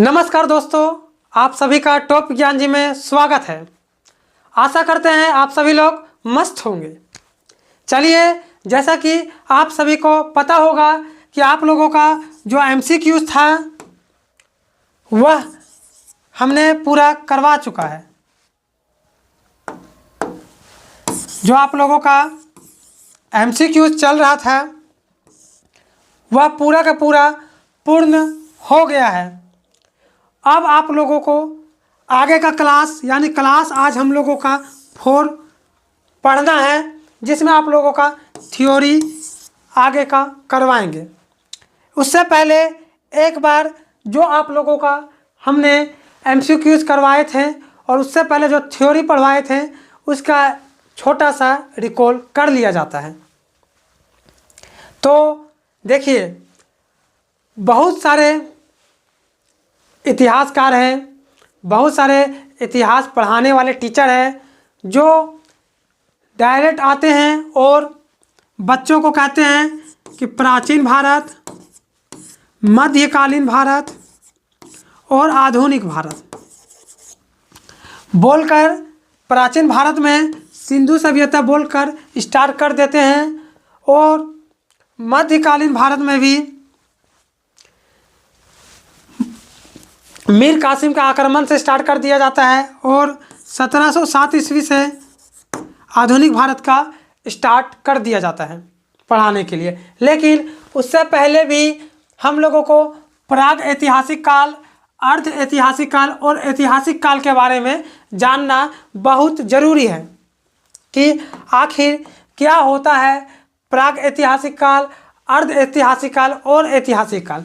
नमस्कार दोस्तों, आप सभी का टॉप ज्ञान जी में स्वागत है। आशा करते हैं आप सभी लोग मस्त होंगे। चलिए, जैसा कि आप सभी को पता होगा कि आप लोगों का जो एमसीक्यूज था वह हमने पूरा करवा चुका है। जो आप लोगों का एमसीक्यूज चल रहा था वह पूरा का पूरा पूर्ण हो गया है। अब आप लोगों को आगे का क्लास यानी क्लास आज हम लोगों का 4 पढ़ना है, जिसमें आप लोगों का थ्योरी आगे का करवाएंगे। उससे पहले एक बार जो आप लोगों का हमने एमसीक्यूज करवाए थे और उससे पहले जो थ्योरी पढ़वाए थे उसका छोटा सा रिकॉल कर लिया जाता है। तो देखिए, बहुत सारे इतिहासकार हैं, बहुत सारे इतिहास पढ़ाने वाले टीचर हैं जो डायरेक्ट आते हैं और बच्चों को कहते हैं कि प्राचीन भारत, मध्यकालीन भारत और आधुनिक भारत बोलकर प्राचीन भारत में सिंधु सभ्यता बोलकर स्टार्ट कर देते हैं और मध्यकालीन भारत में भी मीर कासिम का आक्रमण से स्टार्ट कर दिया जाता है और 1707 ईस्वी से आधुनिक भारत का स्टार्ट कर दिया जाता है पढ़ाने के लिए। लेकिन उससे पहले भी हम लोगों को प्राग ऐतिहासिक काल, अर्ध ऐतिहासिक काल और ऐतिहासिक काल के बारे में जानना बहुत ज़रूरी है कि आखिर क्या होता है प्राग ऐतिहासिक काल, अर्ध ऐतिहासिक काल और ऐतिहासिक काल,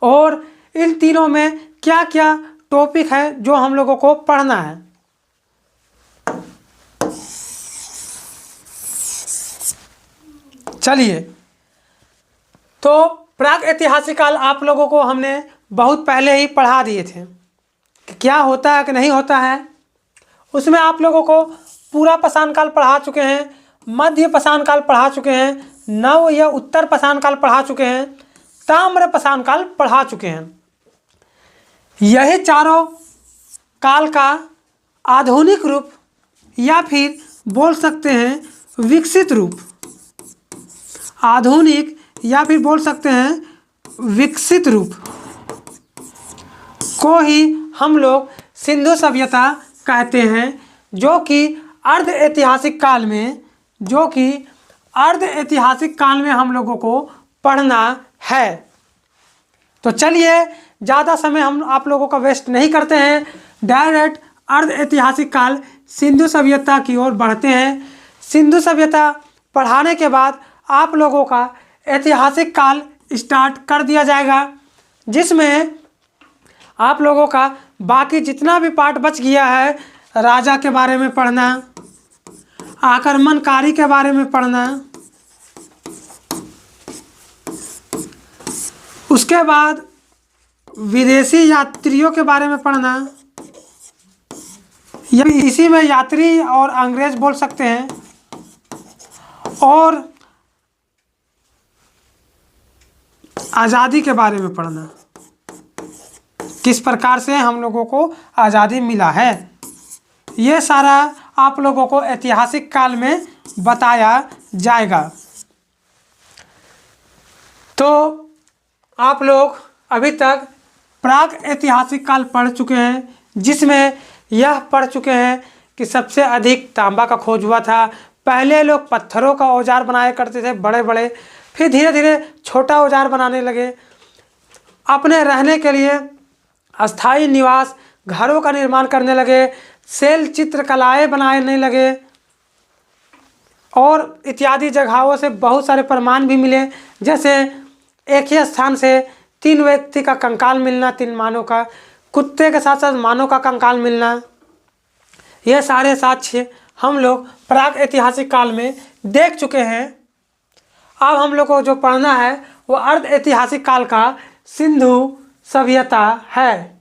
और इन तीनों में क्या क्या टॉपिक है जो हम लोगों को पढ़ना है। चलिए, तो प्राग ऐतिहासिक काल आप लोगों को हमने बहुत पहले ही पढ़ा दिए थे कि क्या होता है कि नहीं होता है। उसमें आप लोगों को पूरा पाषाण काल पढ़ा चुके हैं, मध्य पाषाण काल पढ़ा चुके हैं, नव या उत्तर पाषाण काल पढ़ा चुके हैं, ताम्र पाषाण काल पढ़ा चुके हैं। यही चारों काल का आधुनिक रूप या फिर बोल सकते हैं विकसित रूप, आधुनिक या फिर बोल सकते हैं विकसित रूप को ही हम लोग सिंधु सभ्यता कहते हैं, जो कि अर्ध ऐतिहासिक काल में हम लोगों को पढ़ना है। तो चलिए, ज़्यादा समय हम आप लोगों का वेस्ट नहीं करते हैं, डायरेक्ट अर्ध ऐतिहासिक काल सिंधु सभ्यता की ओर बढ़ते हैं। सिंधु सभ्यता पढ़ाने के बाद आप लोगों का ऐतिहासिक काल स्टार्ट कर दिया जाएगा, जिसमें आप लोगों का बाकी जितना भी पार्ट बच गया है, राजा के बारे में पढ़ना, आक्रमणकारी के बारे में पढ़ना, उसके बाद विदेशी यात्रियों के बारे में पढ़ना, या इसी में यात्री और अंग्रेज बोल सकते हैं, और आज़ादी के बारे में पढ़ना, किस प्रकार से हम लोगों को आज़ादी मिला है। ये सारा आप लोगों को ऐतिहासिक काल में बताया जाएगा। तो आप लोग अभी तक प्राग ऐतिहासिक काल पढ़ चुके हैं, जिसमें यह पढ़ चुके हैं कि सबसे अधिक तांबा का खोज हुआ था। पहले लोग पत्थरों का औजार बनाया करते थे बड़े बड़े, फिर धीरे धीरे छोटा औजार बनाने लगे, अपने रहने के लिए अस्थाई निवास घरों का निर्माण करने लगे, शैल चित्रकलाएँ बनाने लगे, और इत्यादि जगहों से बहुत सारे प्रमाण भी मिले, जैसे एक ही स्थान से 3 व्यक्ति का कंकाल मिलना, 3 मानव का, कुत्ते के साथ साथ मानव का कंकाल मिलना। यह सारे साक्ष्य हम लोग प्राग ऐतिहासिक काल में देख चुके हैं। अब हम लोग को जो पढ़ना है वो अर्ध ऐतिहासिक काल का सिंधु सभ्यता है।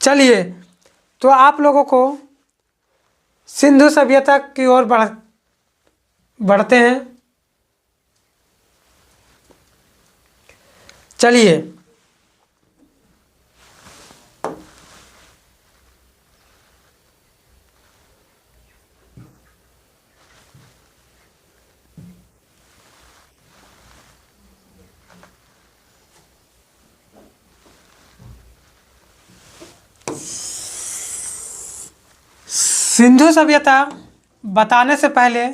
चलिए, तो आप लोगों को सिंधु सभ्यता की ओर बढ़ते हैं। चलिए, सिंधु सभ्यता बताने से पहले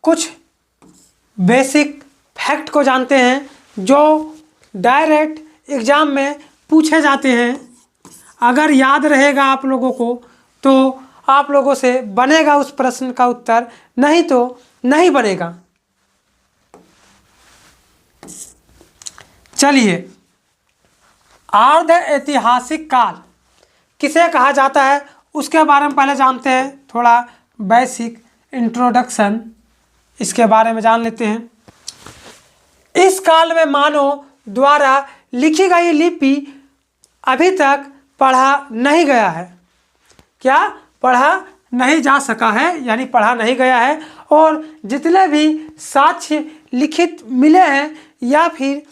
कुछ बेसिक फैक्ट को जानते हैं जो डायरेक्ट एग्ज़ाम में पूछे जाते हैं। अगर याद रहेगा आप लोगों को तो आप लोगों से बनेगा उस प्रश्न का उत्तर, नहीं तो नहीं बनेगा। चलिए, अर्ध ऐतिहासिक काल किसे कहा जाता है उसके बारे में पहले जानते हैं। थोड़ा बेसिक इंट्रोडक्शन इसके बारे में जान लेते हैं। इस काल में मानव द्वारा लिखी गई लिपि अभी तक पढ़ा नहीं गया है। क्या पढ़ा नहीं जा सका है, यानी पढ़ा नहीं गया है। और जितने भी साक्ष्य लिखित मिले हैं या फिर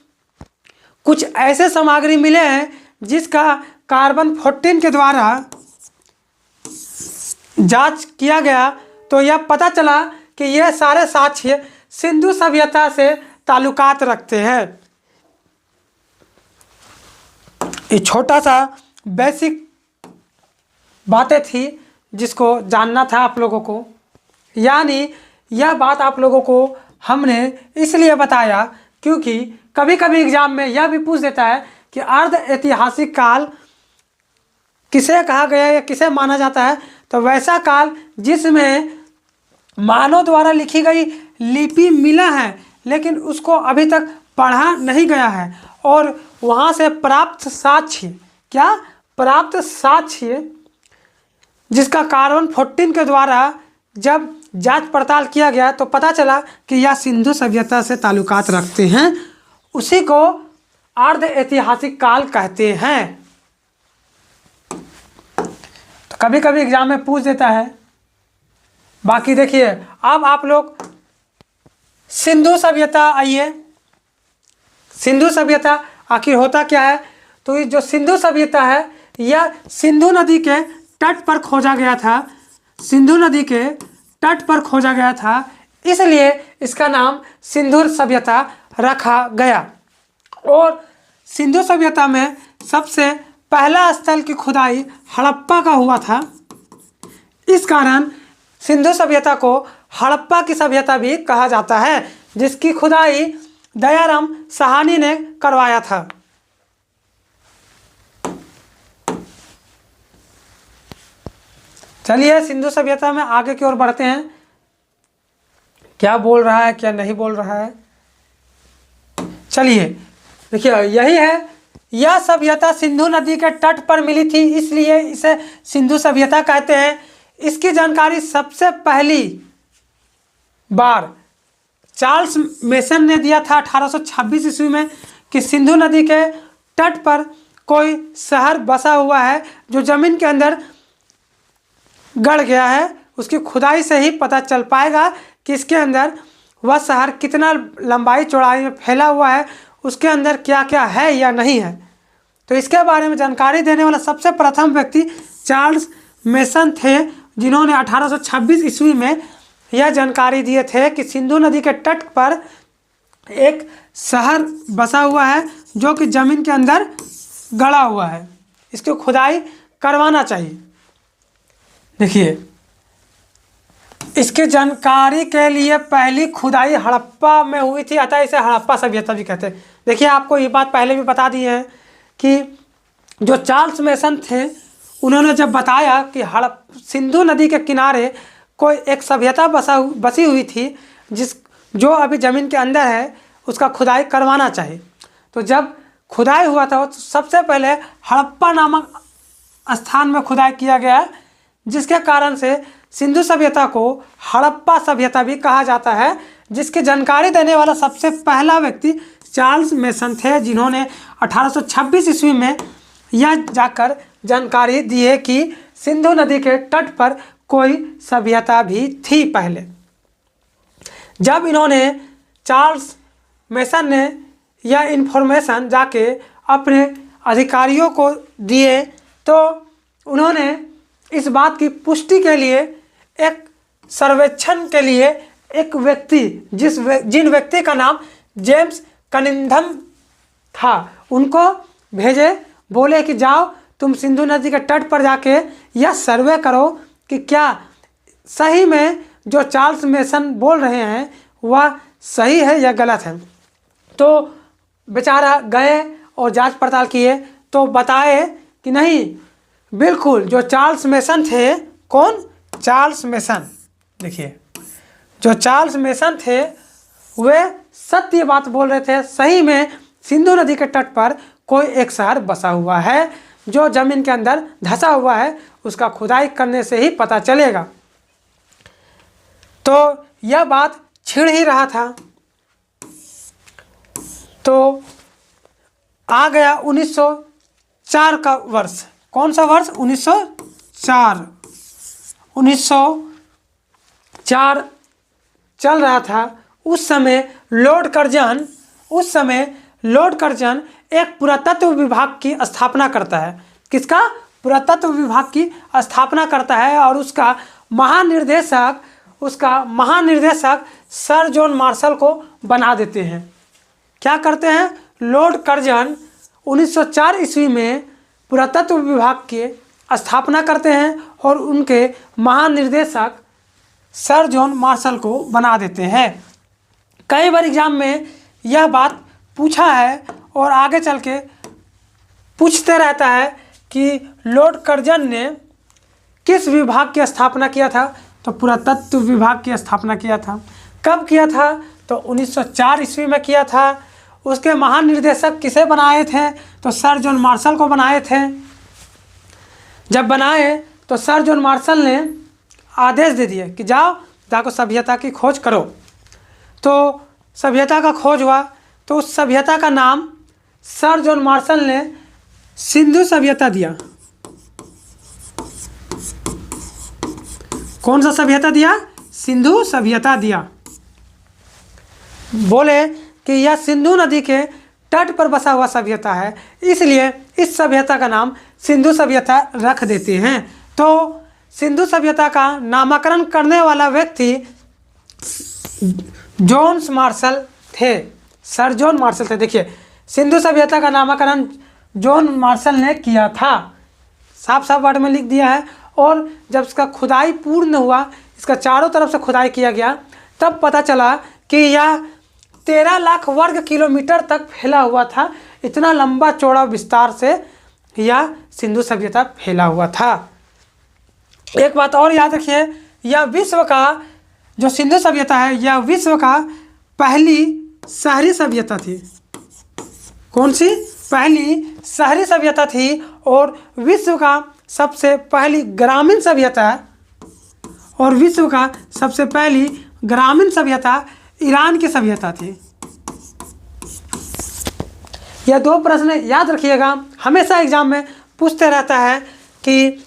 कुछ ऐसे सामग्री मिले हैं जिसका कार्बन 14 के द्वारा जांच किया गया तो यह पता चला कि यह सारे साक्ष्य सिंधु सभ्यता से ताल्लुकात रखते हैं। ये छोटा सा बेसिक बातें थी जिसको जानना था आप लोगों को, यानी यह बात आप लोगों को हमने इसलिए बताया क्योंकि कभी कभी एग्जाम में यह भी पूछ देता है कि अर्ध ऐतिहासिक काल किसे कहा गया या किसे माना जाता है। तो वैसा काल जिसमें मानव द्वारा लिखी गई लिपि मिला है लेकिन उसको अभी तक पढ़ा नहीं गया है और वहाँ से प्राप्त साक्ष्य, क्या प्राप्त साक्ष्य जिसका कार्बन 14 के द्वारा जब जांच पड़ताल किया गया तो पता चला कि यह सिंधु सभ्यता से ताल्लुकात रखते हैं, उसी को अर्ध ऐतिहासिक काल कहते हैं। तो कभी कभी एग्जाम में पूछ देता है। बाकी देखिए, अब आप लोग सिंधु सभ्यता, आइए सिंधु सभ्यता आखिर होता क्या है। तो ये जो सिंधु सभ्यता है यह सिंधु नदी के तट पर खोजा गया था, सिंधु नदी के तट पर खोजा गया था, इसलिए इसका नाम सिंधु सभ्यता रखा गया। और सिंधु सभ्यता में सबसे पहला स्थल की खुदाई हड़प्पा का हुआ था। इस कारण सिंधु सभ्यता को हड़प्पा की सभ्यता भी कहा जाता है, जिसकी खुदाई दयाराम साहनी ने करवाया था। चलिए सिंधु सभ्यता में आगे की ओर बढ़ते हैं। क्या बोल रहा है क्या नहीं बोल रहा है, चलिए देखिए, यही है। यह सभ्यता सिंधु नदी के तट पर मिली थी, इसलिए इसे सिंधु सभ्यता कहते हैं। इसकी जानकारी सबसे पहली बार चार्ल्स मेसन ने दिया था 1826 ईस्वी में कि सिंधु नदी के तट पर कोई शहर बसा हुआ है जो ज़मीन के अंदर गड़ गया है। उसकी खुदाई से ही पता चल पाएगा कि इसके अंदर वह शहर कितना लंबाई चौड़ाई में फैला हुआ है, उसके अंदर क्या क्या है या नहीं है। तो इसके बारे में जानकारी देने वाला सबसे प्रथम व्यक्ति चार्ल्स मेसन थे, जिन्होंने 1826 ईस्वी में यह जानकारी दिए थे कि सिंधु नदी के तट पर एक शहर बसा हुआ है जो कि ज़मीन के अंदर गड़ा हुआ है, इसकी खुदाई करवाना चाहिए। देखिए, इसकी जानकारी के लिए पहली खुदाई हड़प्पा में हुई थी, अतः इसे हड़प्पा सभ्यता भी कहते हैं। देखिए, आपको ये बात पहले भी बता दी है कि जो चार्ल्स मेसन थे उन्होंने जब बताया कि सिंधु नदी के किनारे कोई एक सभ्यता बसी हुई थी जो अभी ज़मीन के अंदर है, उसका खुदाई करवाना चाहिए। तो जब खुदाई हुआ था तो सबसे पहले हड़प्पा नामक स्थान में खुदाई किया गया, जिसके कारण से सिंधु सभ्यता को हड़प्पा सभ्यता भी कहा जाता है। जिसकी जानकारी देने वाला सबसे पहला व्यक्ति चार्ल्स मेसन थे, जिन्होंने 1826 ईस्वी में यह जाकर जानकारी दी है कि सिंधु नदी के तट पर कोई सभ्यता भी थी पहले। जब इन्होंने चार्ल्स मेसन ने यह इन्फॉर्मेशन जाके अपने अधिकारियों को दिए तो उन्होंने इस बात की पुष्टि के लिए एक सर्वेक्षण के लिए एक व्यक्ति जिन व्यक्ति का नाम जेम्स कनिंघम था, उनको भेजे, बोले कि जाओ तुम सिंधु नदी के तट पर जाके यह सर्वे करो कि क्या सही में जो चार्ल्स मेसन बोल रहे हैं वह सही है या गलत है। तो बेचारा गए और जांच पड़ताल किए तो बताए कि नहीं, बिल्कुल जो चार्ल्स मेसन थे, कौन, चार्ल्स मेसन, देखिए जो चार्ल्स मेसन थे वे सत्य बात बोल रहे थे। सही में सिंधु नदी के तट पर कोई एक शहर बसा हुआ है जो जमीन के अंदर धंसा हुआ है, उसका खुदाई करने से ही पता चलेगा। तो यह बात छिड़ ही रहा था। तो आ गया 1904 का वर्ष। कौन सा वर्ष? 1904। 1904 चल रहा था। उस समय लॉर्ड कर्जन एक पुरातत्व विभाग की स्थापना करता है। किसका? पुरातत्व विभाग की स्थापना करता है और उसका महानिर्देशक सर जॉन मार्शल को बना देते हैं। क्या करते हैं? लॉर्ड कर्जन 1904 ईस्वी में पुरातत्व विभाग की स्थापना करते हैं और उनके महानिर्देशक सर जॉन मार्शल को बना देते हैं। कई बार एग्जाम में यह बात पूछा है और आगे चल के पूछते रहता है कि लॉर्ड कर्जन ने किस विभाग की स्थापना किया था? तो पुरातत्व विभाग की स्थापना किया था। कब किया था? तो 1904 ईस्वी में किया था। उसके महानिर्देशक किसे बनाए थे? तो सर जॉन मार्शल को बनाए थे। जब बनाए तो सर जॉन मार्शल ने आदेश दे दिए कि जाको सभ्यता की खोज करो। तो सभ्यता का खोज हुआ। तो उस सभ्यता का नाम सर जॉन मार्शल ने सिंधु सभ्यता दिया। कौन सा सभ्यता दिया? सिंधु सभ्यता दिया। बोले कि यह सिंधु नदी के तट पर बसा हुआ सभ्यता है, इसलिए इस सभ्यता का नाम सिंधु सभ्यता रख देते हैं। तो सिंधु सभ्यता का नामकरण करने वाला व्यक्ति जॉन मार्शल थे, सर जॉन मार्शल थे। देखिए, सिंधु सभ्यता का नामकरण जॉन मार्शल ने किया था। साफ साफ वर्ड में लिख दिया है। और जब इसका खुदाई पूर्ण हुआ, इसका चारों तरफ से खुदाई किया गया, तब पता चला कि यह 13 लाख वर्ग किलोमीटर तक फैला हुआ था। इतना लंबा चौड़ा विस्तार से यह सिंधु सभ्यता फैला हुआ था। एक बात और याद रखिए, यह विश्व का जो सिंधु सभ्यता है, यह विश्व का पहली शहरी सभ्यता थी। कौन सी? पहली शहरी सभ्यता थी। और विश्व का सबसे पहली ग्रामीण सभ्यता, और विश्व का सबसे पहली ग्रामीण सभ्यता ईरान की सभ्यता थी। यह दो प्रश्न याद रखिएगा, हमेशा एग्जाम में पूछते रहता है कि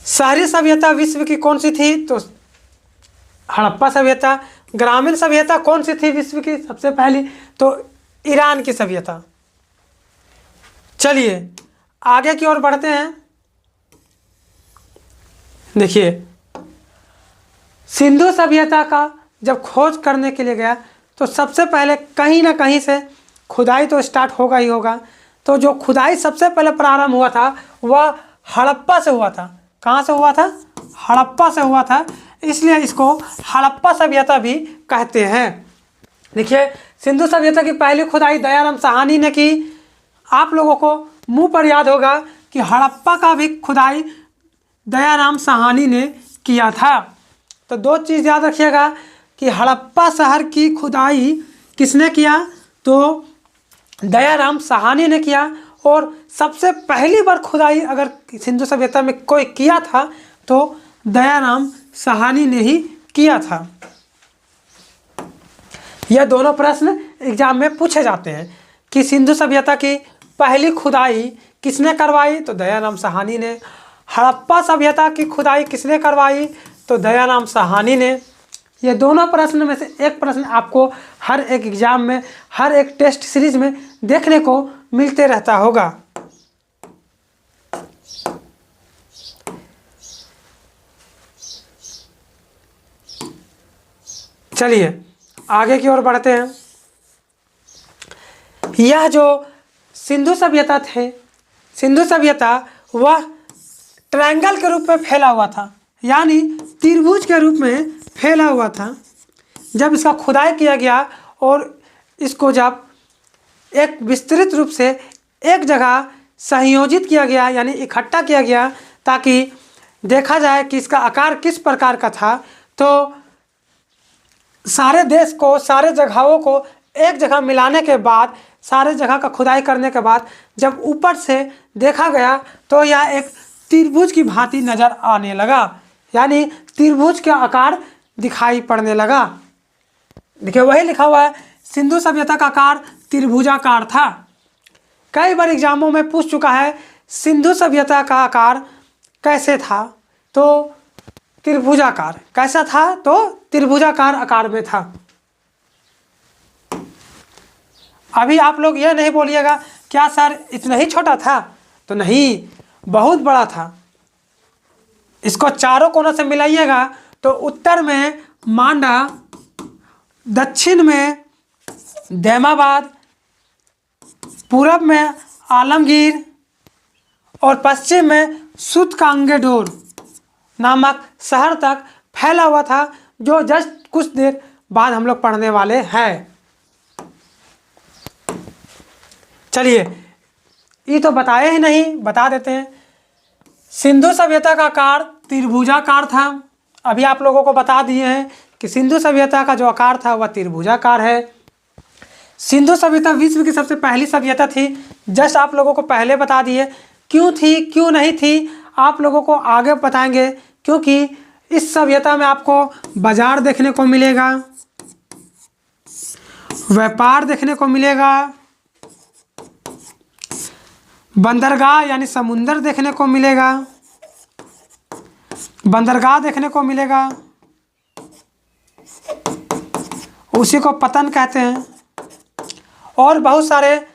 शहरी सभ्यता विश्व की कौन सी थी? तो हड़प्पा सभ्यता। ग्रामीण सभ्यता कौन सी थी विश्व की सबसे पहली? तो ईरान की सभ्यता। चलिए आगे की ओर बढ़ते हैं। देखिए, सिंधु सभ्यता का जब खोज करने के लिए गया तो सबसे पहले कहीं ना कहीं से खुदाई तो स्टार्ट होगा ही होगा। तो जो खुदाई सबसे पहले प्रारंभ हुआ था वह हड़प्पा से हुआ था। कहाँ से हुआ था? हड़प्पा से हुआ था, इसलिए इसको हड़प्पा सभ्यता भी कहते हैं। देखिए, सिंधु सभ्यता की पहली खुदाई दयाराम साहनी ने की। आप लोगों को मुंह पर याद होगा कि हड़प्पा का भी खुदाई दयाराम साहनी ने किया था। तो दो चीज़ याद रखिएगा कि हड़प्पा शहर की खुदाई किसने किया? तो दयाराम साहनी ने किया। और सबसे पहली बार खुदाई अगर सिंधु सभ्यता में कोई किया था तो दयाराम साहनी ने ही किया था। यह दोनों प्रश्न एग्जाम में पूछे जाते हैं कि सिंधु सभ्यता की पहली खुदाई किसने करवाई? तो दयाराम साहनी ने। हड़प्पा सभ्यता की खुदाई किसने करवाई? तो दयाराम साहनी ने। ये दोनों प्रश्न में से एक प्रश्न आपको हर एक एग्जाम में, हर एक टेस्ट सीरीज में देखने को मिलते रहता होगा। चलिए आगे की ओर बढ़ते हैं। यह जो सिंधु सभ्यता थे, सिंधु सभ्यता वह ट्रायंगल के रूप में फैला हुआ था। यानी त्रिभुज के रूप में फैला हुआ था। जब इसका खुदाई किया गया और इसको जब एक विस्तृत रूप से एक जगह संयोजित किया गया यानी इकट्ठा किया गया ताकि देखा जाए कि इसका आकार किस प्रकार का था, तो सारे देश को, सारे जगहों को एक जगह मिलाने के बाद, सारे जगह का खुदाई करने के बाद जब ऊपर से देखा गया तो यह एक त्रिभुज की भांति नज़र आने लगा, यानी त्रिभुज का आकार दिखाई पड़ने लगा। देखिए वही लिखा हुआ है, सिंधु सभ्यता का आकार त्रिभुजाकार था। कई बार एग्जामों में पूछ चुका है सिंधु सभ्यता का आकार कैसे था, तो त्रिभुजाकार। कैसा था? तो त्रिभुजाकार आकार में था। अभी आप लोग यह नहीं बोलिएगा क्या सर इतना ही छोटा था, तो नहीं, बहुत बड़ा था। इसको चारों कोनों से मिलाइएगा तो उत्तर में मांडा, दक्षिण में दैमाबाद, पूरब में आलमगीर और पश्चिम में सूतकांगेडोर नामक शहर तक फैला हुआ था, जो जस्ट कुछ देर बाद हम लोग पढ़ने वाले हैं। चलिए, ये तो बताए ही नहीं, बता देते हैं। सिंधु सभ्यता का आकार त्रिभुजाकार था। अभी आप लोगों को बता दिए हैं कि सिंधु सभ्यता का जो आकार था वह त्रिभुजाकार है। सिंधु सभ्यता विश्व की सबसे पहली सभ्यता थी। जस्ट आप लोगों को पहले बता दिए। क्यों थी, क्यों नहीं थी, आप लोगों को आगे बताएंगे, क्योंकि इस सभ्यता में आपको बाजार देखने को मिलेगा, व्यापार देखने को मिलेगा, बंदरगाह यानी समुंदर देखने को मिलेगा, बंदरगाह देखने को मिलेगा, उसी को पतन कहते हैं। और बहुत सारे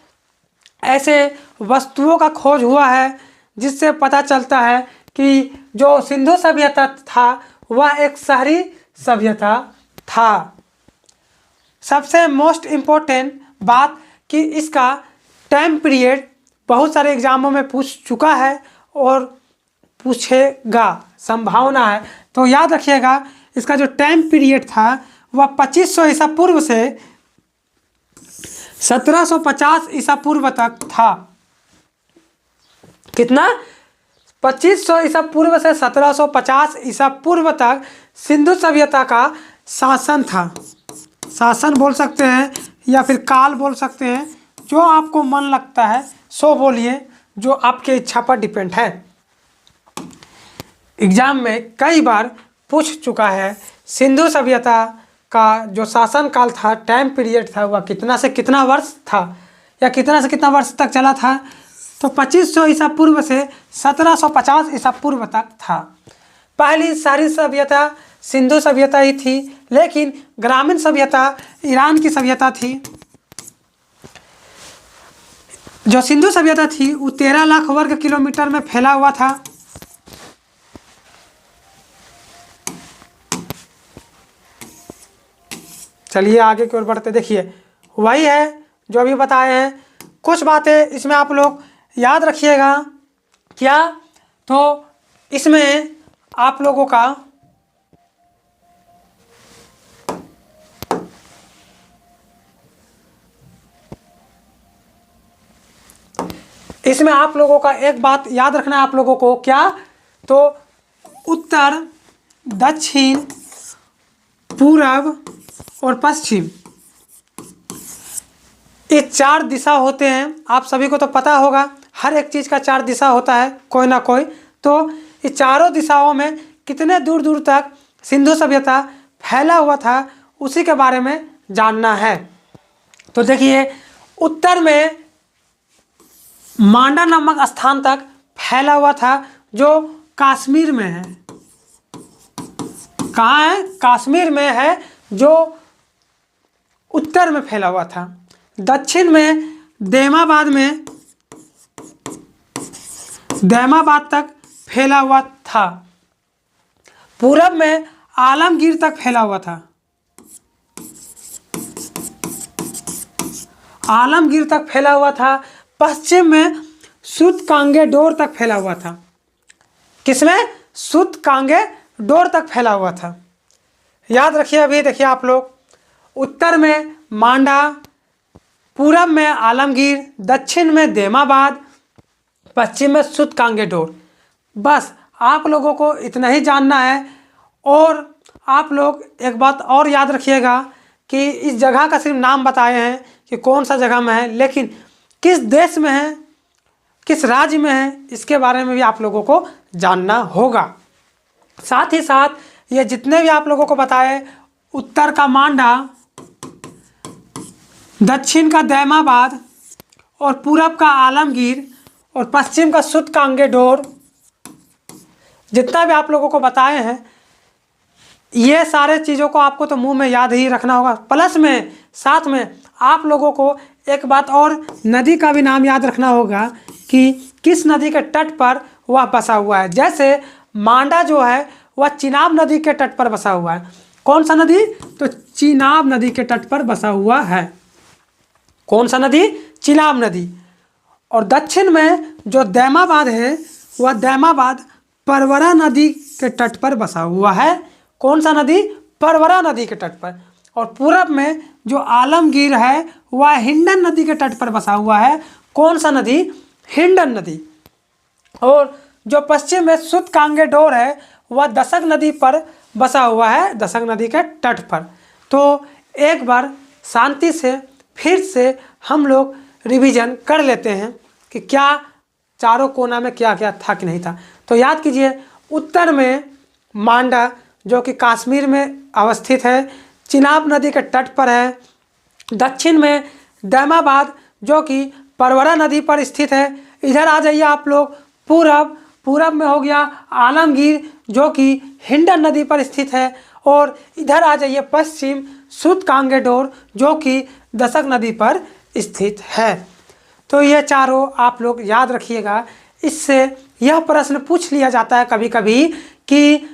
ऐसे वस्तुओं का खोज हुआ है जिससे पता चलता है कि जो सिंधु सभ्यता था वह एक शहरी सभ्यता था। सबसे मोस्ट इम्पोर्टेंट बात कि इसका टाइम पीरियड बहुत सारे एग्जामों में पूछ चुका है और पूछेगा, संभावना है, तो याद रखिएगा इसका जो टाइम पीरियड था वह 2500 ईसा पूर्व से 1750 ईसा पूर्व तक था। कितना? 2500 ईसा पूर्व से 1750 ईसा पूर्व तक सिंधु सभ्यता का शासन था। शासन बोल सकते हैं या फिर काल बोल सकते हैं, जो आपको मन लगता है सो बोलिए, जो आपके इच्छा पर डिपेंड है। एग्जाम में कई बार पूछ चुका है सिंधु सभ्यता का जो शासन काल था, टाइम पीरियड था, वह कितना से कितना वर्ष था या कितना से कितना वर्ष तक चला था, तो 2500 ईसा पूर्व से 1750 ईसा पूर्व तक था। पहली सारी सभ्यता सिंधु सभ्यता ही थी, लेकिन ग्रामीण सभ्यता ईरान की सभ्यता थी। जो सिंधु सभ्यता थी वो 13 लाख वर्ग किलोमीटर में फैला हुआ था। चलिए आगे की ओर बढ़ते। देखिए वही है जो अभी बताए हैं। कुछ बातें इसमें आप लोग याद रखिएगा। क्या? तो इसमें आप लोगों का एक बात याद रखना है आप लोगों को। क्या? तो उत्तर, दक्षिण, पूरब और पश्चिम, ये 4 दिशा होते हैं। आप सभी को तो पता होगा, हर एक चीज़ का 4 दिशा होता है, कोई ना कोई। तो ये चारों दिशाओं में कितने दूर दूर तक सिंधु सभ्यता फैला हुआ था उसी के बारे में जानना है। तो देखिए उत्तर में मांडा नामक स्थान तक फैला हुआ था, जो कश्मीर में है। कहाँ है? कश्मीर में है, जो उत्तर में फैला हुआ था। दक्षिण में दैमाबाद तक फैला हुआ था। पूरब में आलमगीर तक फैला हुआ था। आलमगीर तक फैला हुआ था। पश्चिम में सूतकांगेडोर तक फैला हुआ था। किसमें? सूतकांगेडोर डोर तक फैला हुआ था। याद रखिए, अभी देखिए आप लोग, उत्तर में मांडा, पूरब में आलमगीर, दक्षिण में देमाबाद, पश्चिम में सूतकांगेडोर। बस आप लोगों को इतना ही जानना है। और आप लोग एक बात और याद रखिएगा कि इस जगह का सिर्फ नाम बताए हैं कि कौन सा जगह में है, लेकिन किस देश में है, किस राज्य में है, इसके बारे में भी आप लोगों को जानना होगा। साथ ही साथ ये जितने भी आप लोगों को बताए, उत्तर का मांडा, दक्षिण का दैमाबाद और पूरब का आलमगीर और पश्चिम का सूतकांगेडोर, जितना भी आप लोगों को बताए हैं, ये सारे चीज़ों को आपको तो मुंह में याद ही रखना होगा। प्लस में साथ में आप लोगों को एक बात और, नदी का भी नाम याद रखना होगा कि किस नदी के तट पर वह बसा हुआ है। जैसे मांडा जो है वह चिनाब नदी के तट पर बसा हुआ है। कौन सा नदी? तो चिनाब नदी के तट पर बसा हुआ है। कौन सा नदी? चिनाब नदी। और दक्षिण में जो दैमाबाद है, वह दैमाबाद परवरा नदी के तट पर बसा हुआ है। कौन सा नदी? परवरा नदी के तट पर। और पूरब में जो आलमगीर है, वह हिंडन नदी के तट पर बसा हुआ है। कौन सा नदी? हिंडन नदी। और जो पश्चिम में सूतकांगेडोर है, वह दशक नदी पर बसा हुआ है, दशक नदी के तट पर। तो एक बार शांति से फिर से हम लोग रिवीजन कर लेते हैं कि क्या चारों कोना में क्या क्या था कि नहीं था। तो याद कीजिए, उत्तर में मांडा जो कि कश्मीर में अवस्थित है, चिनाब नदी के तट पर है। दक्षिण में दैमाबाद जो कि परवरा नदी पर स्थित है। इधर आ जाइए आप लोग, पूरब में हो गया आलमगीर जो कि हिंडन नदी पर स्थित है। और इधर आ जाइए पश्चिम, सूतकांगेडोर जो कि दशक नदी पर स्थित है। तो ये चारों आप लोग याद रखिएगा। इससे यह प्रश्न पूछ लिया जाता है कभी कभी कि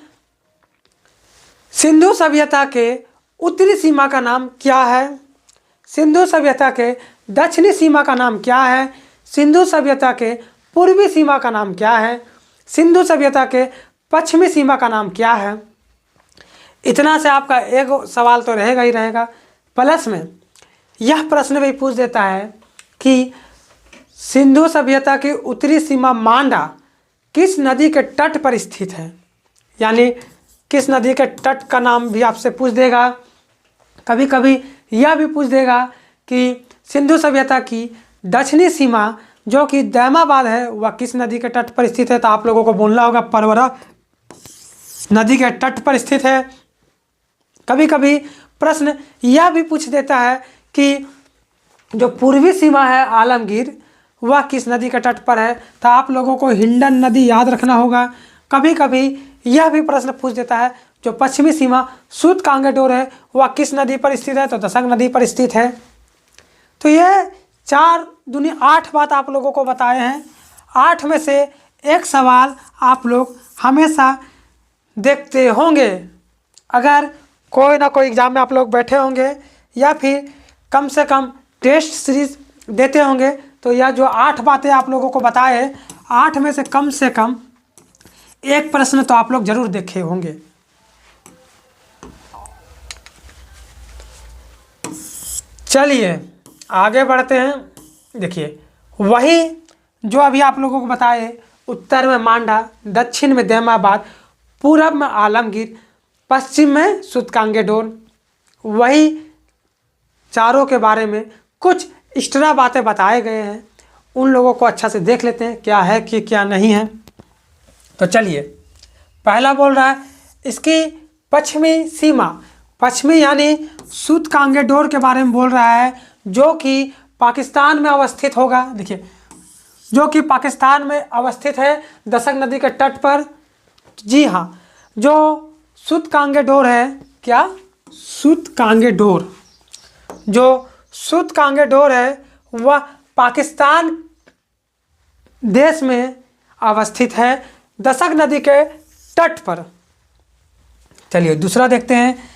सिंधु सभ्यता के उत्तरी सीमा का नाम क्या है, सिंधु सभ्यता के दक्षिणी सीमा का नाम क्या है, सिंधु सभ्यता के पूर्वी सीमा का नाम क्या है, सिंधु सभ्यता के पश्चिमी सीमा का नाम क्या है। इतना से आपका एक सवाल तो रहेगा ही रहेगा। प्लस में यह प्रश्न भी पूछ देता है कि सिंधु सभ्यता की उत्तरी सीमा मांडा किस नदी के तट पर स्थित है, यानी किस नदी के तट का नाम भी आपसे पूछ देगा। कभी कभी यह भी पूछ देगा कि सिंधु सभ्यता की दक्षिणी सीमा जो कि दैमाबाद है, वह किस नदी के तट पर स्थित है। तो आप लोगों को बोलना होगा परवरा नदी के तट पर स्थित है। कभी कभी प्रश्न यह भी पूछ देता है कि जो पूर्वी सीमा है आलमगीर, वह किस नदी के तट पर है। तो आप लोगों को हिंडन नदी याद रखना होगा। कभी कभी यह भी प्रश्न पूछ देता है जो पश्चिमी सीमा सूतकांगेडोर है, वह किस नदी पर स्थित है। तो दशक नदी पर स्थित है। तो यह 4 दूनी 8 बात आप लोगों को बताए हैं। 8 में से एक सवाल आप लोग हमेशा देखते होंगे। अगर कोई ना कोई एग्ज़ाम में आप लोग बैठे होंगे या फिर कम से कम टेस्ट सीरीज देते होंगे, तो यह जो 8 बातें आप लोगों को बताए, 8 में से कम एक प्रश्न तो आप लोग जरूर देखे होंगे। चलिए आगे बढ़ते हैं। देखिए, वही जो अभी आप लोगों को बताए, उत्तर में मांडा, दक्षिण में दैमाबाद, पूरब में आलमगीर, पश्चिम में सूतकांगेडोर, वही चारों के बारे में कुछ एक्स्ट्रा बातें बताए गए हैं। उन लोगों को अच्छा से देख लेते हैं क्या है कि क्या नहीं है। तो चलिए, पहला बोल रहा है इसकी पश्चिमी सीमा, पश्चिमी यानी सूतकांगेडोर के बारे में बोल रहा है, जो कि पाकिस्तान में अवस्थित होगा। देखिए, जो कि पाकिस्तान में अवस्थित है दशक नदी के तट पर। जी हाँ, जो सूतकांगेडोर है, क्या सूतकांगेडोर, जो सूतकांगेडोर है वह पाकिस्तान देश में अवस्थित है दशक नदी के तट पर। चलिए दूसरा देखते हैं।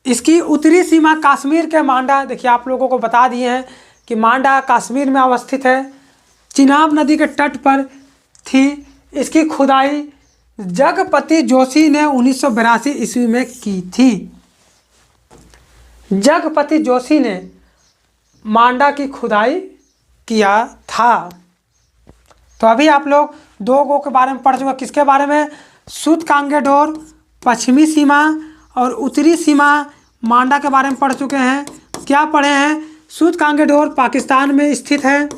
इसकी उत्तरी सीमा कश्मीर के मांडा, देखिए आप लोगों को बता दिए हैं कि मांडा कश्मीर में अवस्थित है, चिनाब नदी के तट पर थी। इसकी खुदाई जगपति जोशी ने 1982 ईस्वी में की थी। जगपति जोशी ने मांडा की खुदाई किया था। तो अभी आप लोग दो गो के बारे में पढ़ चुके। किसके बारे में? सूतकांगेडोर पश्चिमी सीमा और उत्तरी सीमा मांडा के बारे में पढ़ चुके हैं। क्या पढ़े हैं? सूतकांगेडोर पाकिस्तान में स्थित है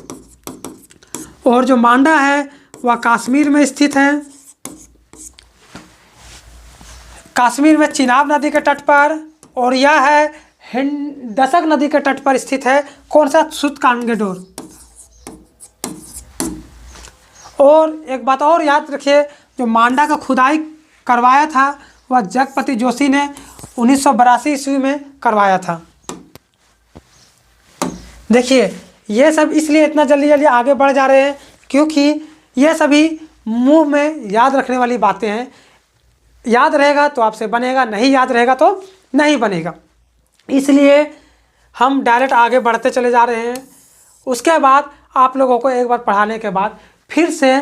और जो मांडा है वह कश्मीर में स्थित है। कश्मीर में चिनाब नदी के तट पर, और यह है दशक नदी के तट पर स्थित है। कौन सा? सूतकांगेडोर। और एक बात और याद रखिए, जो मांडा का खुदाई करवाया था वह जगपति जोशी ने 1982 ईस्वी में करवाया था। देखिए ये सब इसलिए इतना जल्दी जल्दी आगे बढ़ जा रहे हैं क्योंकि ये सभी मुंह में याद रखने वाली बातें हैं। याद रहेगा तो आपसे बनेगा, नहीं याद रहेगा तो नहीं बनेगा। इसलिए हम डायरेक्ट आगे बढ़ते चले जा रहे हैं। उसके बाद आप लोगों को एक बार पढ़ाने के बाद फिर से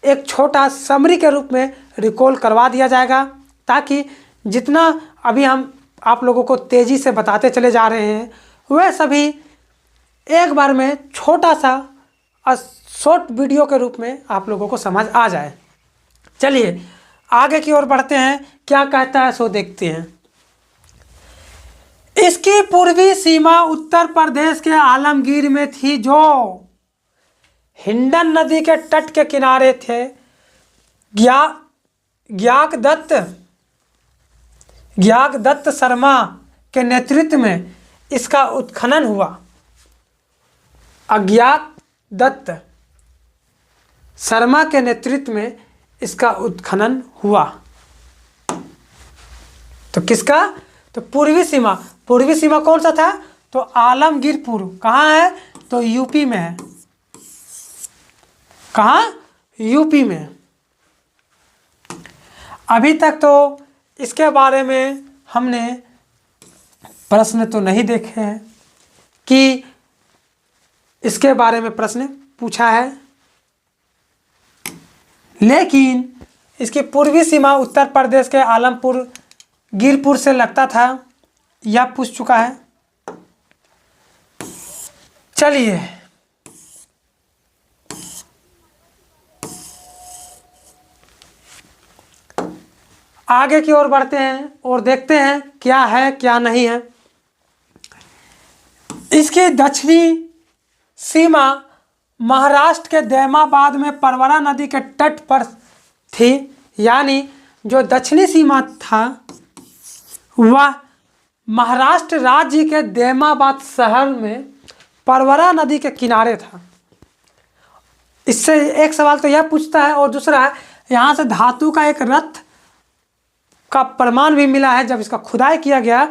एक छोटा समरी के रूप में रिकॉल करवा दिया जाएगा, ताकि जितना अभी हम आप लोगों को तेज़ी से बताते चले जा रहे हैं वह सभी एक बार में छोटा सा शॉर्ट वीडियो के रूप में आप लोगों को समझ आ जाए। चलिए आगे की ओर बढ़ते हैं। क्या कहता है सो देखते हैं। इसकी पूर्वी सीमा उत्तर प्रदेश के आलमगीर में थी, जो हिंडन नदी के तट के किनारे थे। ज्ञागदत्त शर्मा के नेतृत्व में इसका उत्खनन हुआ। अज्ञातदत्त शर्मा के नेतृत्व में इसका उत्खनन हुआ। तो किसका? तो पूर्वी सीमा। पूर्वी सीमा कौन सा था? तो आलमगीरपुर। कहाँ है? तो यूपी में है। कहाँ? यूपी में। अभी तक तो इसके बारे में हमने प्रश्न तो नहीं देखे हैं कि इसके बारे में प्रश्न पूछा है, लेकिन इसकी पूर्वी सीमा उत्तर प्रदेश के आलमपुर गिरपुर से लगता था, यह पूछ चुका है। चलिए आगे की ओर बढ़ते हैं और देखते हैं क्या है क्या नहीं है। इसकी दक्षिणी सीमा महाराष्ट्र के दैमाबाद में परवरा नदी के तट पर थी। यानी जो दक्षिणी सीमा था वह महाराष्ट्र राज्य के दैमाबाद शहर में परवरा नदी के किनारे था। इससे एक सवाल तो यह पूछता है, और दूसरा है यहाँ से धातु का एक रथ का प्रमाण भी मिला है। जब इसका खुदाई किया गया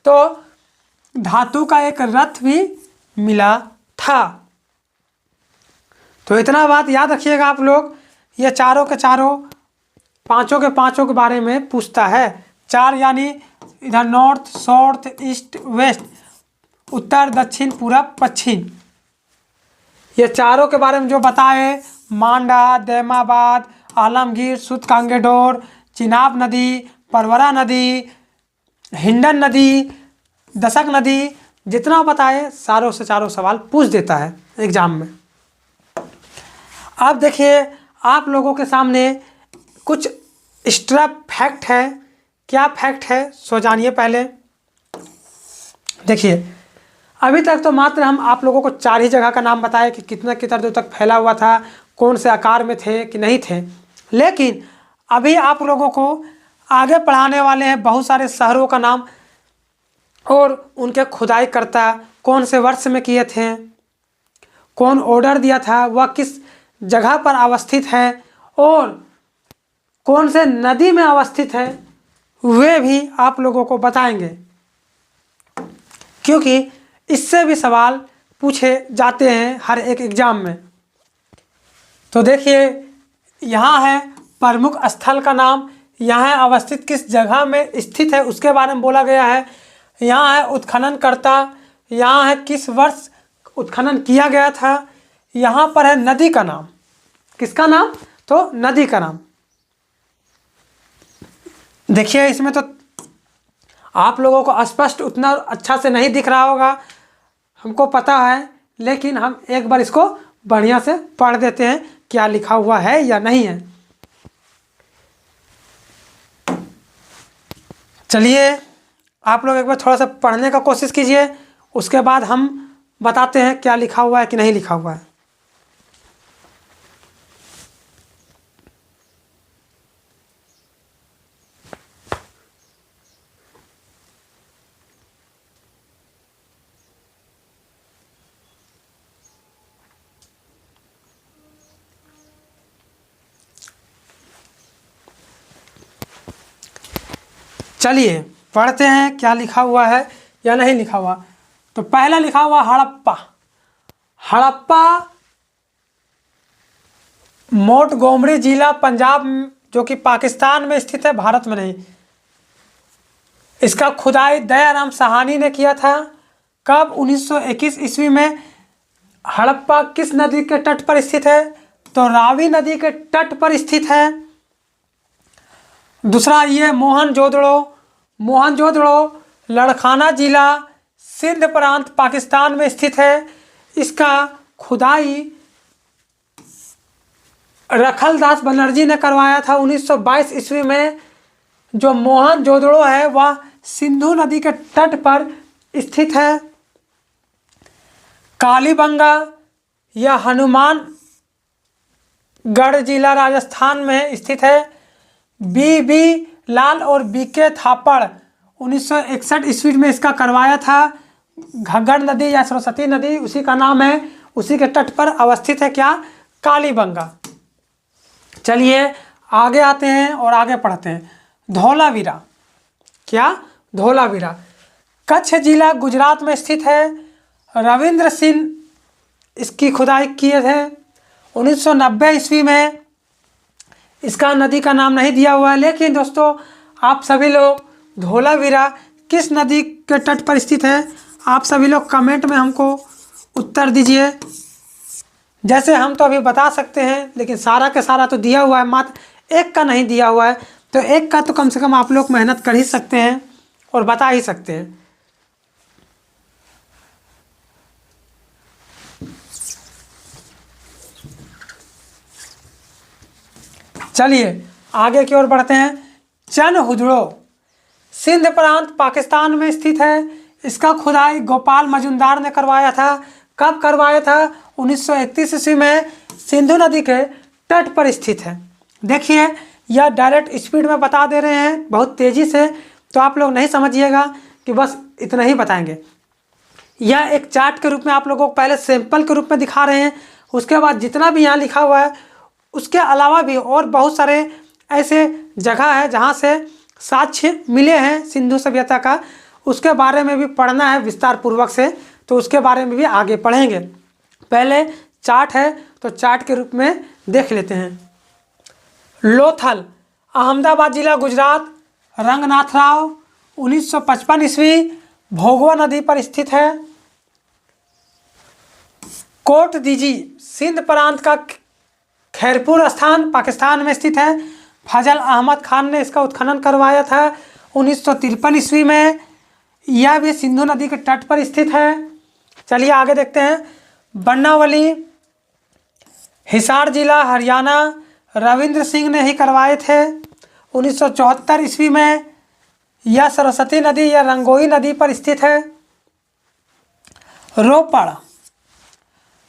तो धातु का एक रथ भी मिला था। तो इतना बात याद रखिएगा आप लोग। ये चारों के चारों पांचों के बारे में पूछता है। चार यानी इधर नॉर्थ साउथ ईस्ट वेस्ट, उत्तर दक्षिण पूरब पश्चिम, ये चारों के बारे में जो बताए, मांडा, दैमाबाद, आलमगीर, सूतकांगेडोर, चिनाब नदी, परवरा नदी, हिंडन नदी, दशक नदी, जितना बताए सारों से चारों सवाल पूछ देता है एग्जाम में। अब देखिए आप लोगों के सामने कुछ एक्स्ट्रा फैक्ट है। क्या फैक्ट है सो जानिए पहले। देखिए अभी तक तो मात्र हम आप लोगों को 4 ही जगह का नाम बताए कि कितना दूर तक फैला हुआ था, कौन से आकार में थे कि नहीं थे। लेकिन अभी आप लोगों को आगे पढ़ाने वाले हैं बहुत सारे शहरों का नाम और उनके खुदाई करता कौन से वर्ष में किए थे, कौन ऑर्डर दिया था, वह किस जगह पर अवस्थित है और कौन से नदी में अवस्थित है, वे भी आप लोगों को बताएंगे, क्योंकि इससे भी सवाल पूछे जाते हैं हर एक एग्जाम में। तो देखिए यहाँ है प्रमुख स्थल का नाम, यहाँ अवस्थित किस जगह में स्थित है उसके बारे में बोला गया है। यहाँ है उत्खनन करता, यहाँ है किस वर्ष उत्खनन किया गया था, यहाँ पर है नदी का नाम। किसका नाम? तो नदी का नाम। देखिए इसमें तो आप लोगों को स्पष्ट उतना अच्छा से नहीं दिख रहा होगा, हमको पता है, लेकिन हम एक बार इसको बढ़िया से पढ़ देते हैं क्या लिखा हुआ है या नहीं है। चलिए आप लोग एक बार थोड़ा सा पढ़ने का कोशिश कीजिए, उसके बाद हम बताते हैं क्या लिखा हुआ है कि नहीं लिखा हुआ है। चलिए पढ़ते हैं क्या लिखा हुआ है या नहीं लिखा हुआ। तो पहला लिखा हुआ हड़प्पा। हड़प्पा मोंटगोमरी जिला पंजाब, जो कि पाकिस्तान में स्थित है, भारत में नहीं। इसका खुदाई दयाराम साहनी ने किया था। कब? 1921 ईस्वी में। हड़प्पा किस नदी के तट पर स्थित है? तो रावी नदी के तट पर स्थित है। दूसरा ये मोहनजोदड़ो। मोहनजोदड़ो लड़खाना जिला सिंध प्रांत पाकिस्तान में स्थित है। इसका खुदाई रखलदास बनर्जी ने करवाया था 1922 ईस्वी में। जो मोहनजोदड़ो है वह सिंधु नदी के तट पर स्थित है। कालीबंगा यह हनुमानगढ़ जिला राजस्थान में स्थित है। बी लाल और बीके थापड़ 1961 ईस्वी में इसका करवाया था। घग्गर नदी या सरस्वती नदी उसी का नाम है, उसी के तट पर अवस्थित है क्या? कालीबंगा। चलिए आगे आते हैं और आगे पढ़ते हैं। धौलावीरा। क्या? धौलावीरा कच्छ जिला गुजरात में स्थित है। रविंद्र सिंह इसकी खुदाई किए थे 1990 ईस्वी में। इसका नदी का नाम नहीं दिया हुआ है, लेकिन दोस्तों आप सभी लोग धौलावीरा किस नदी के तट पर स्थित है, आप सभी लोग कमेंट में हमको उत्तर दीजिए। जैसे हम तो अभी बता सकते हैं, लेकिन सारा का सारा तो दिया हुआ है, मात्र एक का नहीं दिया हुआ है। तो एक का तो कम से कम आप लोग मेहनत कर ही सकते हैं और बता ही सकते हैं। चलिए आगे की ओर बढ़ते हैं। चनहुदड़ो सिंध प्रांत पाकिस्तान में स्थित है। इसका खुदाई गोपाल मजुमदार ने करवाया था। कब करवाया था? 1931 ईस्वी में। सिंधु नदी के तट पर स्थित है। देखिए यह डायरेक्ट स्पीड में बता दे रहे हैं, बहुत तेज़ी से, तो आप लोग नहीं समझिएगा कि बस इतना ही बताएंगे। यह एक चार्ट के रूप में आप लोगों को पहले सैंपल के रूप में दिखा रहे हैं, उसके बाद जितना भी यहाँ लिखा हुआ है उसके अलावा भी और बहुत सारे ऐसे जगह है जहाँ से साक्ष्य मिले हैं सिंधु सभ्यता का, उसके बारे में भी पढ़ना है विस्तार पूर्वक से, तो उसके बारे में भी आगे पढ़ेंगे। पहले चार्ट है तो चार्ट के रूप में देख लेते हैं। लोथल अहमदाबाद जिला गुजरात। रंगनाथराव 1955 ईस्वी भोगवा नदी पर स्थित है। कोट दीजी सिंध प्रांत का खैरपुर स्थान पाकिस्तान में स्थित है। फजल अहमद खान ने इसका उत्खनन करवाया था 1953 ईस्वी में। यह भी सिंधु नदी के तट पर स्थित है। चलिए आगे देखते हैं। बन्नावली हिसार जिला हरियाणा। रविंद्र सिंह ने ही करवाए थे 1974 ईस्वी में। यह सरस्वती नदी या रंगोई नदी पर स्थित है। रोपड़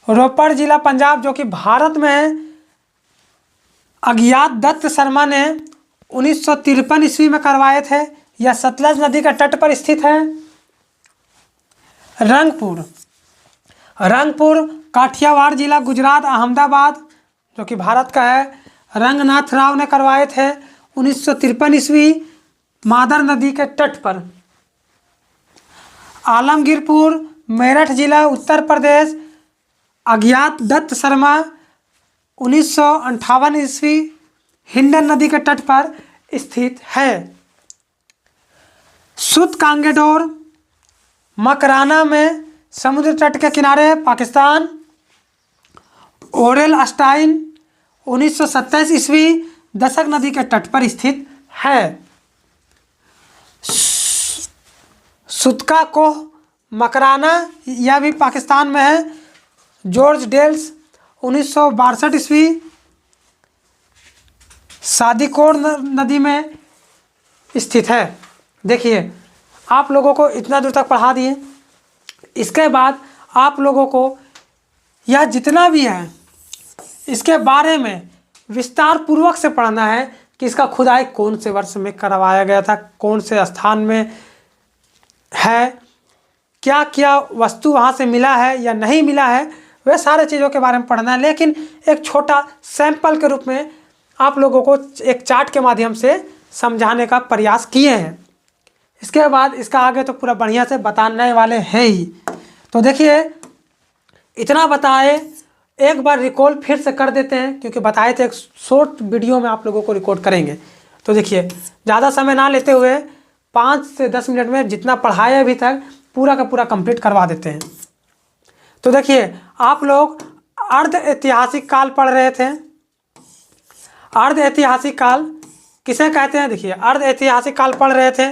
रोपड़ जिला पंजाब, जो कि भारत में है। अज्ञात दत्त शर्मा ने 1953 ईस्वी में करवाए थे। यह सतलज नदी का तट पर स्थित है। रंगपुर काठियावाड़ जिला गुजरात अहमदाबाद, जो कि भारत का है। रंगनाथ राव ने करवाए थे 1953 ईस्वी मादर नदी के तट पर। आलमगीरपुर मेरठ जिला उत्तर प्रदेश। अज्ञात दत्त शर्मा 1958 ईस्वी हिंडन नदी के तट पर स्थित है। सुत कांगेडोर मकराना में समुद्र तट के किनारे पाकिस्तान। ओरेल अस्टाइन 1927 ईस्वी दशक नदी के तट पर स्थित है। सुतका कोह मकराना, यह भी पाकिस्तान में है। जॉर्ज डेल्स 1962 ईस्वी सादिकोर नदी में स्थित है। देखिए आप लोगों को इतना दूर तक पढ़ा दिए। इसके बाद आप लोगों को यह जितना भी है इसके बारे में विस्तार पूर्वक से पढ़ना है कि इसका खुदाई कौन से वर्ष में करवाया गया था, कौन से स्थान में है, क्या क्या वस्तु वहाँ से मिला है या नहीं मिला है, वह सारे चीज़ों के बारे में पढ़ना है। लेकिन एक छोटा सैंपल के रूप में आप लोगों को एक चार्ट के माध्यम से समझाने का प्रयास किए हैं। इसके बाद इसका आगे तो पूरा बढ़िया से बताने वाले हैं ही। तो देखिए इतना बताए, एक बार रिकॉल फिर से कर देते हैं क्योंकि बताए थे एक शॉर्ट वीडियो में आप लोगों को रिकॉर्ड करेंगे। तो देखिए ज़्यादा समय ना लेते हुए 5 से 10 मिनट में जितना पढ़ाया अभी तक पूरा का पूरा कंप्लीट करवा देते हैं। तो देखिए आप लोग अर्ध ऐतिहासिक काल पढ़ रहे थे। अर्ध ऐतिहासिक काल किसे कहते हैं? देखिए अर्ध ऐतिहासिक काल पढ़ रहे थे।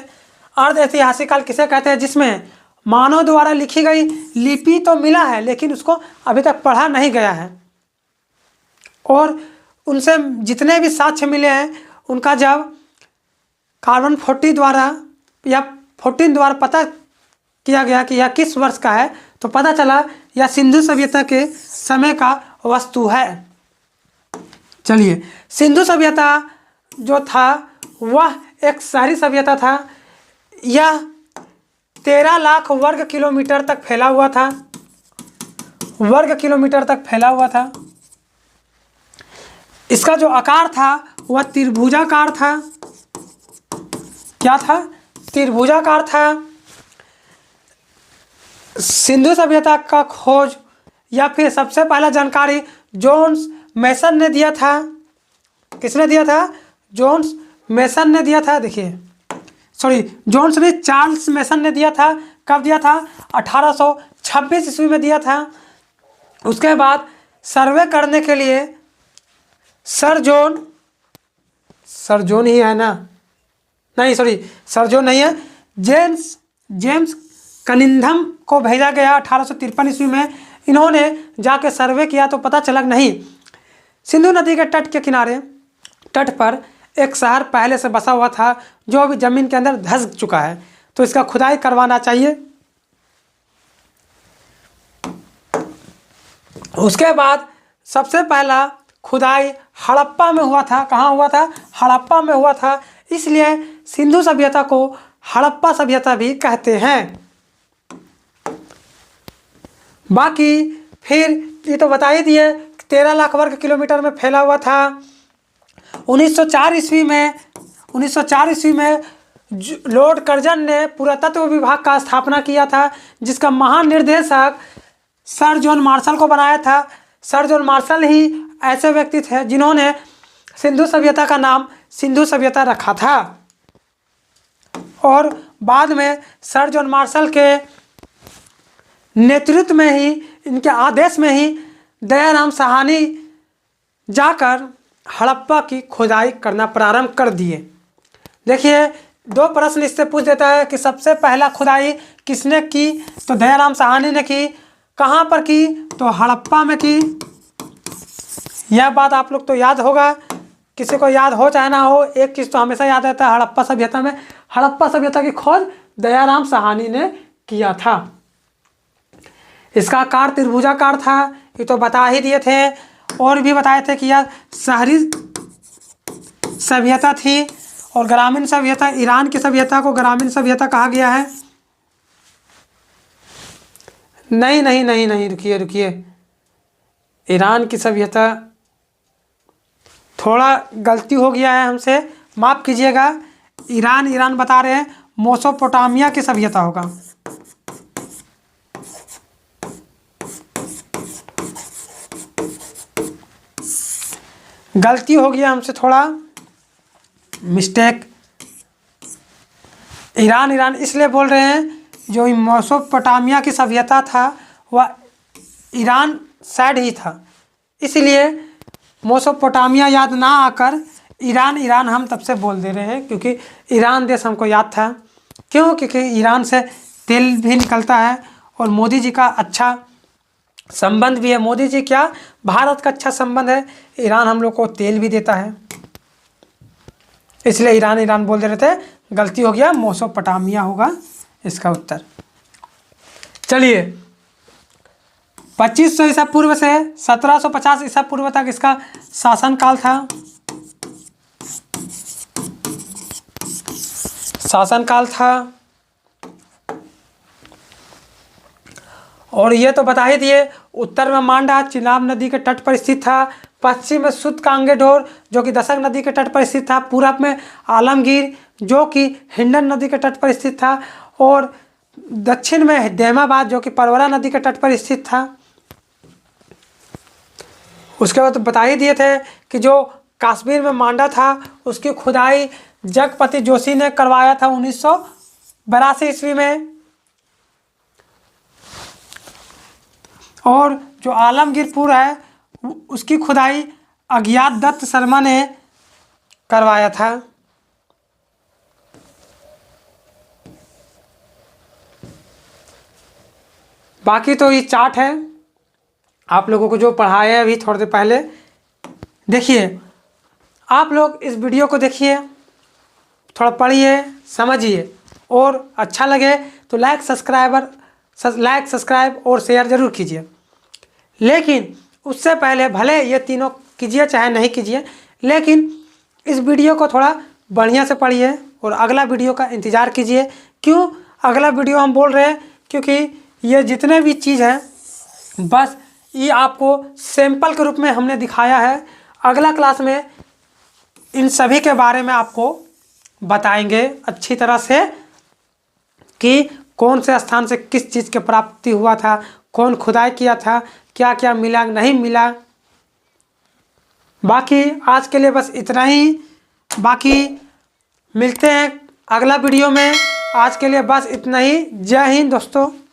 अर्ध ऐतिहासिक काल किसे कहते हैं? जिसमें मानव द्वारा लिखी गई लिपि तो मिला है लेकिन उसको अभी तक पढ़ा नहीं गया है, और उनसे जितने भी साक्ष्य मिले हैं उनका जब कार्बन 40 द्वारा या 14 द्वारा पता किया गया कि यह किस वर्ष का है, तो पता चला यह सिंधु सभ्यता के समय का वस्तु है। चलिए, सिंधु सभ्यता जो था वह एक शहरी सभ्यता था। यह 13 लाख वर्ग किलोमीटर तक फैला हुआ था। वर्ग किलोमीटर तक फैला हुआ था। इसका जो आकार था वह त्रिभुजाकार था। क्या था? त्रिभुजाकार था। सिंधु सभ्यता का खोज या फिर सबसे पहला जानकारी जोन्स मेसन ने दिया था। किसने दिया था? जोन्स मेसन ने दिया था। देखिए जोन्स ने, चार्ल्स मेसन ने दिया था। कब दिया था? 1826 ईस्वी में दिया था। उसके बाद सर्वे करने के लिए सर जोन ही है ना? नहीं सर जोन नहीं है, जेम्स कनिंघम को भेजा गया 1853 ईस्वी में। इन्होंने जाके सर्वे किया तो पता चला नहीं, सिंधु नदी के तट पर एक शहर पहले से बसा हुआ था जो अभी जमीन के अंदर धंस चुका है, तो इसका खुदाई करवाना चाहिए। उसके बाद सबसे पहला खुदाई हड़प्पा में हुआ था। कहाँ हुआ था? हड़प्पा में हुआ था। इसलिए सिंधु सभ्यता को हड़प्पा सभ्यता भी कहते हैं। बाकी फिर ये तो बता ही दिए 13 लाख वर्ग किलोमीटर में फैला हुआ था। 1904 ईस्वी में लॉर्ड कर्जन ने पुरातत्व विभाग का स्थापना किया था, जिसका महानिर्देशक सर जॉन मार्शल को बनाया था। सर जॉन मार्शल ही ऐसे व्यक्ति थे जिन्होंने सिंधु सभ्यता का नाम सिंधु सभ्यता रखा था। और बाद में सर जॉन मार्शल के नेतृत्व में ही, इनके आदेश में ही दयाराम साहनी जाकर हड़प्पा की खुदाई करना प्रारंभ कर दिए। देखिए 2 प्रश्न इससे पूछ देता है कि सबसे पहला खुदाई किसने की? तो दयाराम साहनी ने की। कहाँ पर की? तो हड़प्पा में की। यह बात आप लोग तो याद होगा, किसी को याद हो चाहे ना हो, एक चीज़ तो हमेशा याद रहता है हड़प्पा सभ्यता में, हड़प्पा सभ्यता की खोज दयाराम साहनी ने किया था। इसका आकार त्रिभुजाकार था, ये तो बता ही दिए थे। और भी बताए थे कि यह शहरी सभ्यता थी और ग्रामीण सभ्यता, ईरान की सभ्यता को ग्रामीण सभ्यता कहा गया है। नहीं, रुकिए, ईरान की सभ्यता, थोड़ा गलती हो गया है हमसे, माफ़ कीजिएगा। ईरान बता रहे हैं, मेसोपोटामिया की सभ्यता होगा। गलती हो गया हमसे, थोड़ा मिस्टेक। ईरान इसलिए बोल रहे हैं, जो मेसोपोटामिया की सभ्यता था वह ईरान साइड ही था, इसलिए मेसोपोटामिया याद ना आकर ईरान हम तब से बोल दे रहे हैं, क्योंकि ईरान देश हमको याद था। क्यों? क्योंकि ईरान से तेल भी निकलता है और मोदी जी का अच्छा संबंध भी है। मोदी जी क्या, भारत का अच्छा संबंध है, ईरान हम लोग को तेल भी देता है, इसलिए ईरान ईरान बोल दे रहे थे, गलती हो गया, मेसोपोटामिया होगा इसका उत्तर। चलिए 2500 ईसा पूर्व से 1750 ईसा पूर्व तक इसका शासनकाल था। शासनकाल था और ये तो बता ही दिए, उत्तर में मांडा चिनाब नदी के तट पर स्थित था, पश्चिम में सुत कांगेडोर जो कि दशक नदी के तट पर स्थित था, पूरब में आलमगीर जो कि हिंडन नदी के तट पर स्थित था, और दक्षिण में हैदराबाद जो कि परवरा नदी के तट पर स्थित था। उसके बाद बता ही दिए थे कि जो कश्मीर में मांडा था उसकी खुदाई जगपति जोशी ने करवाया था 1982 ईस्वी में, और जो आलमगीरपुर है उसकी खुदाई अज्ञात दत्त शर्मा ने करवाया था। बाकी तो ये चार्ट है, आप लोगों को जो पढ़ाया है अभी थोड़ी देर पहले, देखिए आप लोग इस वीडियो को देखिए, थोड़ा पढ़िए समझिए, और अच्छा लगे तो लाइक सब्सक्राइब और शेयर ज़रूर कीजिए। लेकिन उससे पहले भले ये तीनों कीजिए चाहे नहीं कीजिए, लेकिन इस वीडियो को थोड़ा बढ़िया से पढ़िए और अगला वीडियो का इंतज़ार कीजिए। क्यों अगला वीडियो हम बोल रहे हैं? क्योंकि ये जितने भी चीज़ हैं बस ये आपको सैंपल के रूप में हमने दिखाया है। अगला क्लास में इन सभी के बारे में आपको बताएंगे अच्छी तरह से कि कौन से स्थान से किस चीज़ की प्राप्ति हुआ था, कौन खुदाई किया था, क्या क्या मिला नहीं मिला। बाकी आज के लिए बस इतना ही, बाकी मिलते हैं अगला वीडियो में। आज के लिए बस इतना ही। जय हिंद दोस्तों।